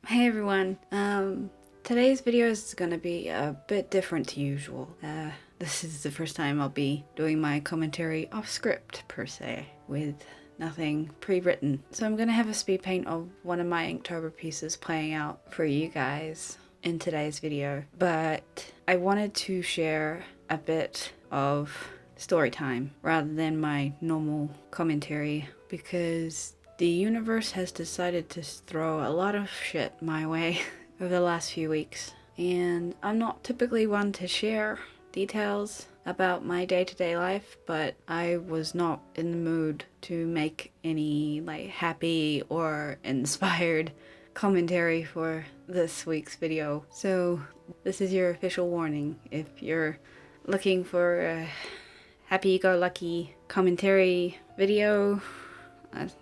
Hey everyone, today's video is gonna be a bit different to usual. This is the first time I'll be doing my commentary off script per se, with nothing pre-written. So I'm gonna have a speed paint of one of my Inktober pieces playing out for you guys in today's video, but I wanted to share a bit of story time rather than my normal commentary because the universe has decided to throw a lot of shit my way over the last few weeks, and I'm not typically one to share details about my day-to-day life, but I was not in the mood to make any happy or inspired commentary for this week's video. So this is your official warning. If you're looking for a happy-go-lucky commentary video,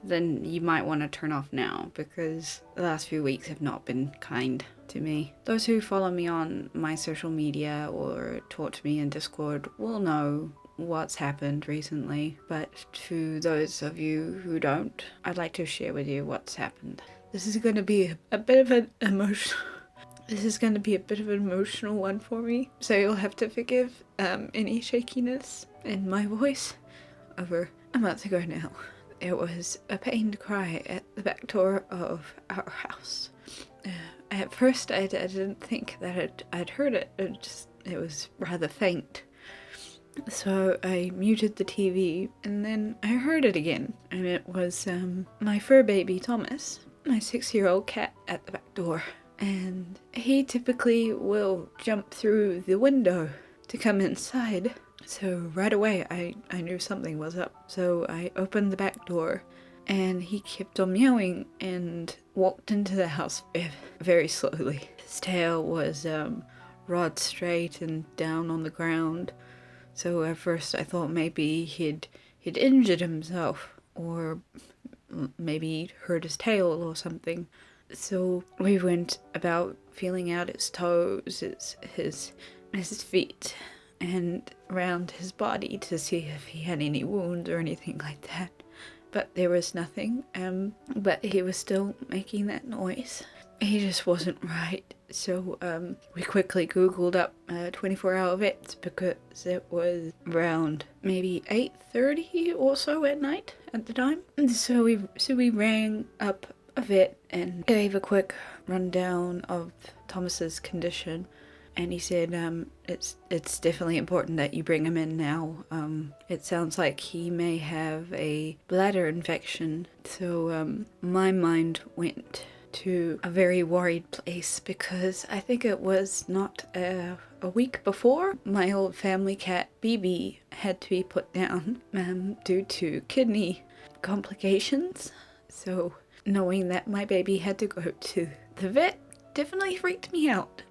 then you might want to turn off now because the last few weeks have not been kind to me. Those who follow me on my social media or talk to me in Discord will know what's happened recently, but to those of you who don't, I'd like to share with you what's happened. This is going to be a bit of an emotional one for me, so you'll have to forgive any shakiness in my voice over a month ago now. It was a pained cry at the back door of our house. At first I didn't think that I'd heard it, it was rather faint. So I muted the TV and then I heard it again, and it was my fur baby Thomas, my 6-year-old cat, at the back door. And he typically will jump through the window to come inside. So right away I knew something was up. So I opened the back door and he kept on meowing and walked into the house very slowly. His tail was rod straight and down on the ground. So at first I thought maybe he'd injured himself, or maybe hurt his tail or something. So we went about feeling out his toes, his feet, and around his body to see if he had any wounds or anything like that. But there was nothing, but he was still making that noise. He just wasn't right. So we quickly googled up 24-hour vets because it was around maybe 8:30 or so at night at the time. And so we rang up a vet and gave a quick rundown of Thomas's condition. And he said, it's definitely important that you bring him in now. It sounds like he may have a bladder infection. So my mind went to a very worried place because I think it was not a week before my old family cat BB had to be put down due to kidney complications. So knowing that my baby had to go to the vet definitely freaked me out.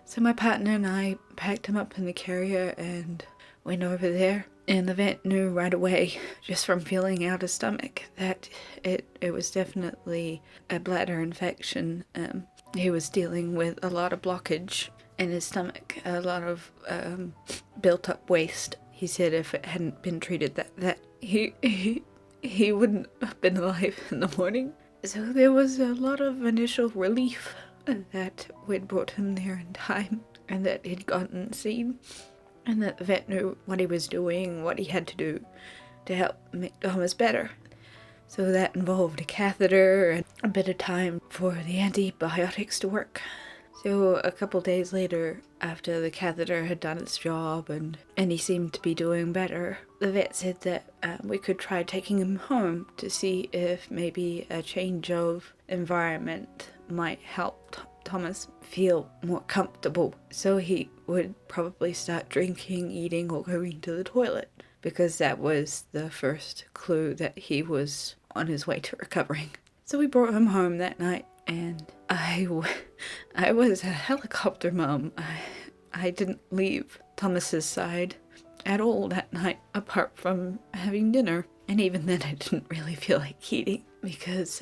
So my partner and I packed him up in the carrier and went over there, and the vet knew right away, just from feeling out his stomach, that it was definitely a bladder infection. He was dealing with a lot of blockage in his stomach, a lot of built up waste. He said if it hadn't been treated that he wouldn't have been alive in the morning. So there was a lot of initial relief that we'd brought him there in time, and that he'd gotten seen, and that the vet knew what he was doing, what he had to do to help make Thomas better. So that involved a catheter and a bit of time for the antibiotics to work. So a couple days later, after the catheter had done its job and he seemed to be doing better, the vet said that we could try taking him home to see if maybe a change of environment might help Thomas feel more comfortable, so he would probably start drinking, eating, or going to the toilet, because that was the first clue that he was on his way to recovering. So we brought him home that night, and I was a helicopter mom. I didn't leave Thomas's side at all that night, apart from having dinner, and even then I didn't really feel like eating because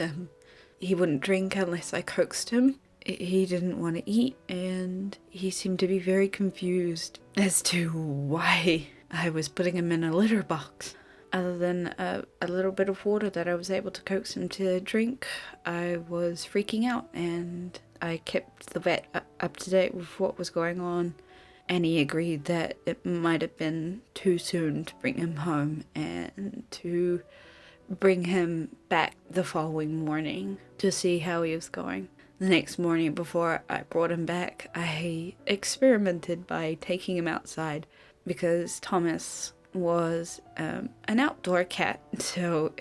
he wouldn't drink unless I coaxed him. He didn't want to eat, and he seemed to be very confused as to why I was putting him in a litter box. other than a little bit of water that I was able to coax him to drink, I was freaking out, and I kept the vet up to date with what was going on, and he agreed that it might have been too soon to bring him home and to bring him back the following morning to see how he was going. The next morning, before I brought him back, I experimented by taking him outside because Thomas was an outdoor cat, so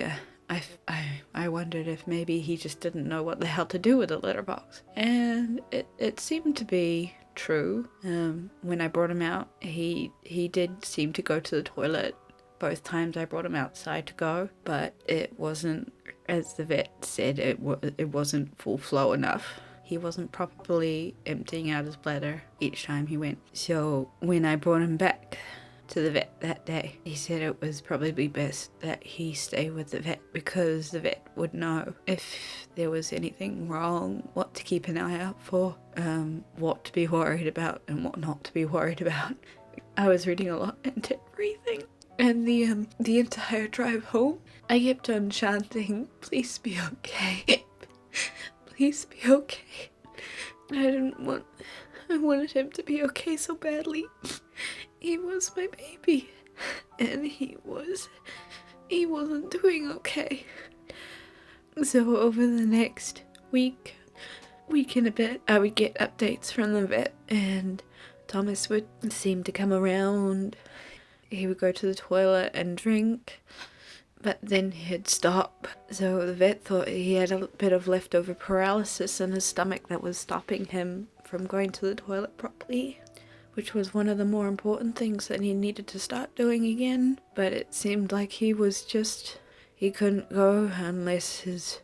I wondered if maybe he just didn't know what the hell to do with a litter box. And it seemed to be true. When I brought him out, he did seem to go to the toilet both times I brought him outside to go, but it wasn't, as the vet said, it wasn't full flow enough. He wasn't properly emptying out his bladder each time he went. So when I brought him back to the vet that day, he said it was probably best that he stay with the vet because the vet would know if there was anything wrong, what to keep an eye out for, what to be worried about and what not to be worried about. I was reading a lot into everything. And the entire drive home, I kept on chanting, "Please be okay. Please be okay." I wanted him to be okay so badly. He was my baby, and he wasn't doing okay. So over the next week and a bit, I would get updates from the vet, and Thomas would seem to come around. He would go to the toilet and drink, but then he'd stop. So the vet thought he had a bit of leftover paralysis in his stomach that was stopping him from going to the toilet properly, which was one of the more important things that he needed to start doing again. But it seemed like he couldn't go unless his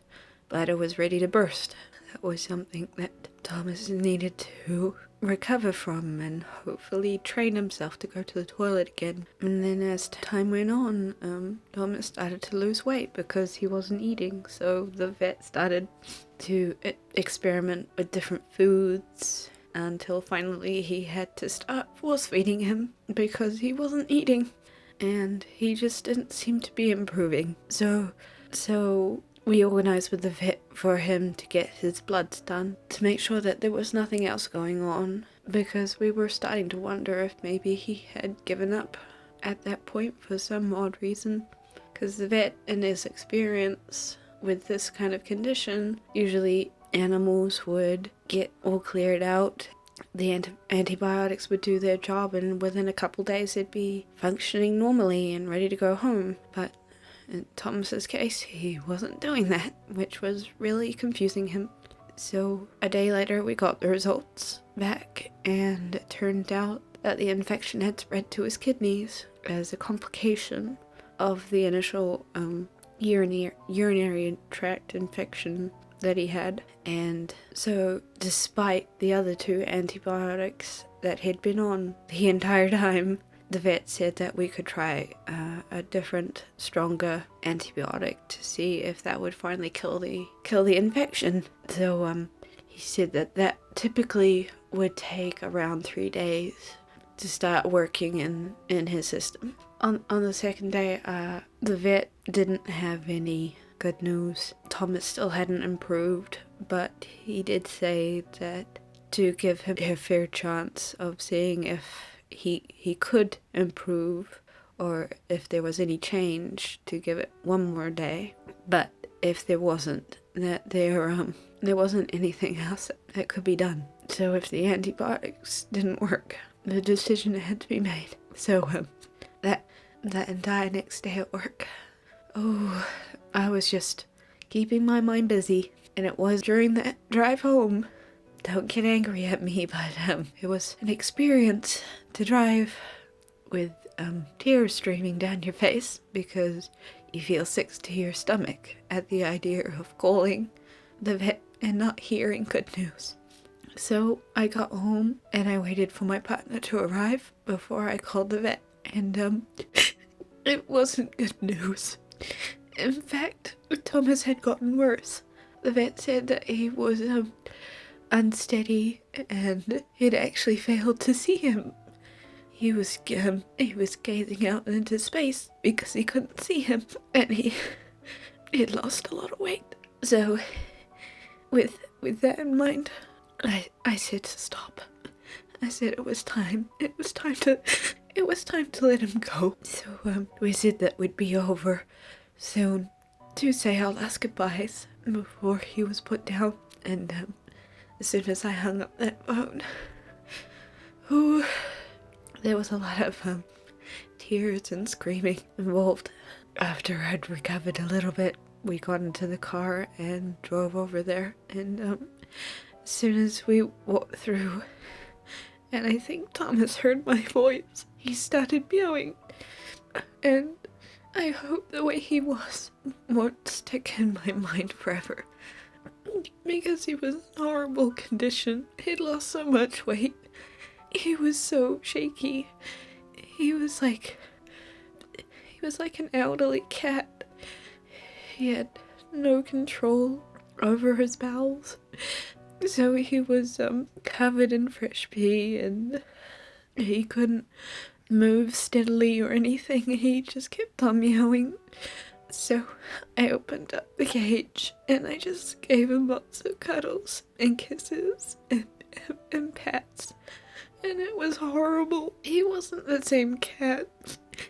bladder was ready to burst. That was something that Thomas needed to recover from and hopefully train himself to go to the toilet again. And then as time went on, Thomas started to lose weight because he wasn't eating, so the vet started to experiment with different foods until finally he had to start force feeding him because he wasn't eating and he just didn't seem to be improving. So we organised with the vet for him to get his bloods done to make sure that there was nothing else going on, because we were starting to wonder if maybe he had given up at that point for some odd reason. Because the vet, in his experience with this kind of condition, usually animals would get all cleared out, the antibiotics would do their job, and within a couple days they'd be functioning normally and ready to go home. But in Thomas's case, he wasn't doing that, which was really confusing him. So a day later, we got the results back, and it turned out that the infection had spread to his kidneys as a complication of the initial urinary tract infection that he had. And so despite the other two antibiotics that he'd been on the entire time, the vet said that we could try a different, stronger antibiotic to see if that would finally kill the infection. So he said that typically would take around 3 days to start working in his system. On the second day, the vet didn't have any good news. Thomas still hadn't improved, but he did say that to give him a fair chance of seeing if he could improve or if there was any change, to give it one more day. But if there wasn't, that there wasn't anything else that could be done. So if the antibiotics didn't work, the decision had to be made. So that entire next day at work, I was just keeping my mind busy. And it was during that drive home, don't get angry at me, but it was an experience to drive with tears streaming down your face because you feel sick to your stomach at the idea of calling the vet and not hearing good news. So I got home and I waited for my partner to arrive before I called the vet, and it wasn't good news. In fact, Thomas had gotten worse. The vet said that he was unsteady and it actually failed to see him. he was gazing out into space because he couldn't see him, and he'd lost a lot of weight. So with that in mind, I said to stop. I said it was time to let him go. So we said that we'd be over soon to say our last goodbyes before he was put down. And as soon as I hung up that phone, there was a lot of tears and screaming involved. After I'd recovered a little bit, we got into the car and drove over there. And as soon as we walked through, and I think Thomas heard my voice, he started meowing. And I hope the way he was won't stick in my mind forever. Because he was in a horrible condition. He'd lost so much weight. He was so shaky. He was like an elderly cat. He had no control over his bowels. So he was covered in fresh pee, and he couldn't move steadily or anything. He just kept on meowing. So I opened up the cage and I just gave him lots of cuddles and kisses and pats. And it was horrible. He wasn't the same cat.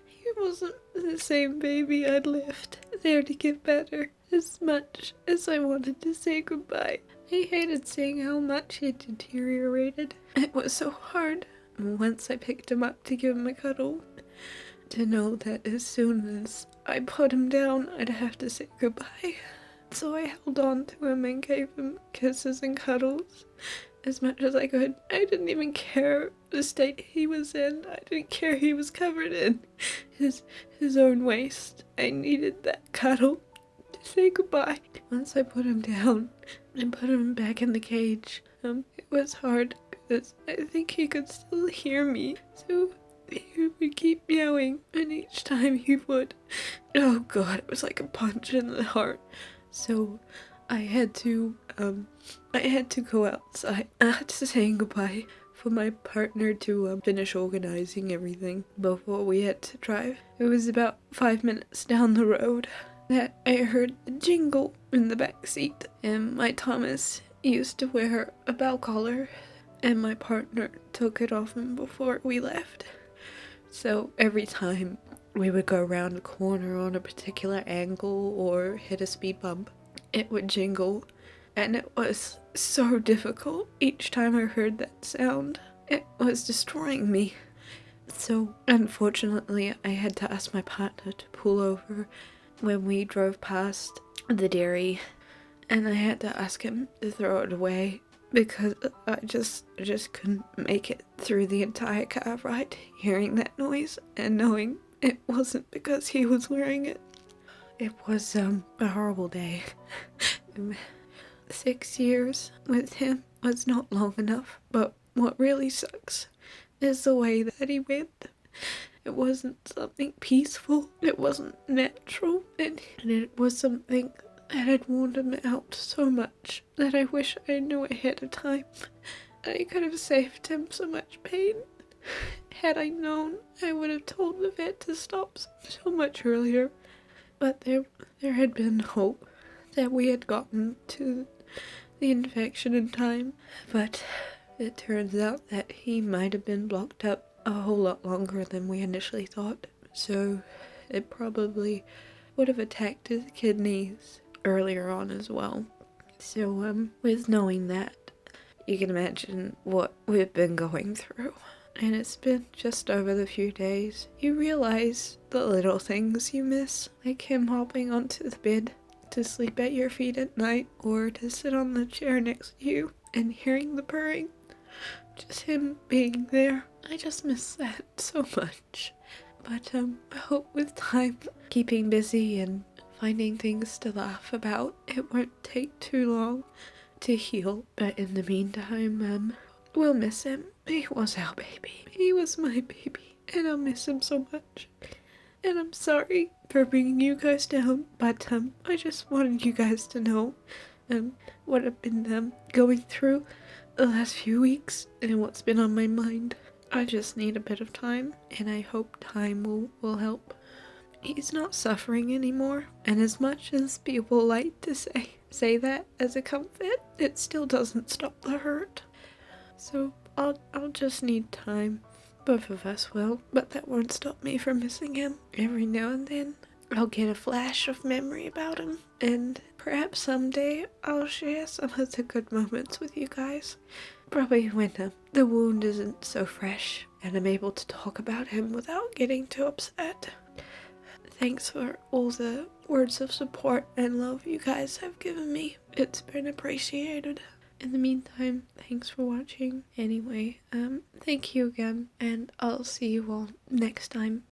He wasn't the same baby I'd left there to get better. As much as I wanted to say goodbye, I hated seeing how much he deteriorated. It was so hard, once I picked him up to give him a cuddle, to know that as soon as I put him down, I'd have to say goodbye. So I held on to him and gave him kisses and cuddles as much as I could. I didn't even care the state he was in. I didn't care he was covered in his own waste. I needed that cuddle to say goodbye. Once I put him down and put him back in the cage, it was hard because I think he could still hear me. So he would keep meowing, and each time he would, oh god, it was like a punch in the heart. So I had to go outside to say goodbye for my partner to finish organizing everything before we had to drive. It was about 5 minutes down the road that I heard the jingle in the back seat, and my Thomas used to wear a bell collar, and my partner took it off him before we left. So every time we would go around a corner on a particular angle or hit a speed bump, it would jingle, and it was so difficult. Each time I heard that sound, it was destroying me. So unfortunately, I had to ask my partner to pull over when we drove past the dairy, and I had to ask him to throw it away because I just couldn't make it through the entire car ride hearing that noise and knowing it wasn't because he was wearing it. It was a horrible day. 6 years with him was not long enough, but what really sucks is the way that he went. It wasn't something peaceful, it wasn't natural, and it was something that had worn him out so much that I wish I knew ahead of time. I could have saved him so much pain. Had I known, I would have told the vet to stop so much earlier. But there had been hope that we had gotten to the infection in time. But it turns out that he might have been blocked up a whole lot longer than we initially thought. So it probably would have attacked his kidneys earlier on as well. So with knowing that, you can imagine what we've been going through. And it's been just over the few days. You realize the little things you miss, like him hopping onto the bed to sleep at your feet at night, or to sit on the chair next to you and hearing the purring. Just him being there. I just miss that so much. But I hope with time, keeping busy and finding things to laugh about, it won't take too long to heal. But in the meantime, we'll miss him. He was our baby. He was my baby. And I'll miss him so much. And I'm sorry for bringing you guys down. But I just wanted you guys to know what I've been going through the last few weeks and what's been on my mind. I just need a bit of time, and I hope time will help. He's not suffering anymore, and as much as people like to say that as a comfort, it still doesn't stop the hurt. So I'll just need time. Both of us will, but that won't stop me from missing him. Every now and then, I'll get a flash of memory about him, and perhaps someday I'll share some of the good moments with you guys. Probably when the wound isn't so fresh, and I'm able to talk about him without getting too upset. Thanks for all the words of support and love you guys have given me. It's been appreciated. In the meantime, thanks for watching. Anyway, thank you again, and I'll see you all next time.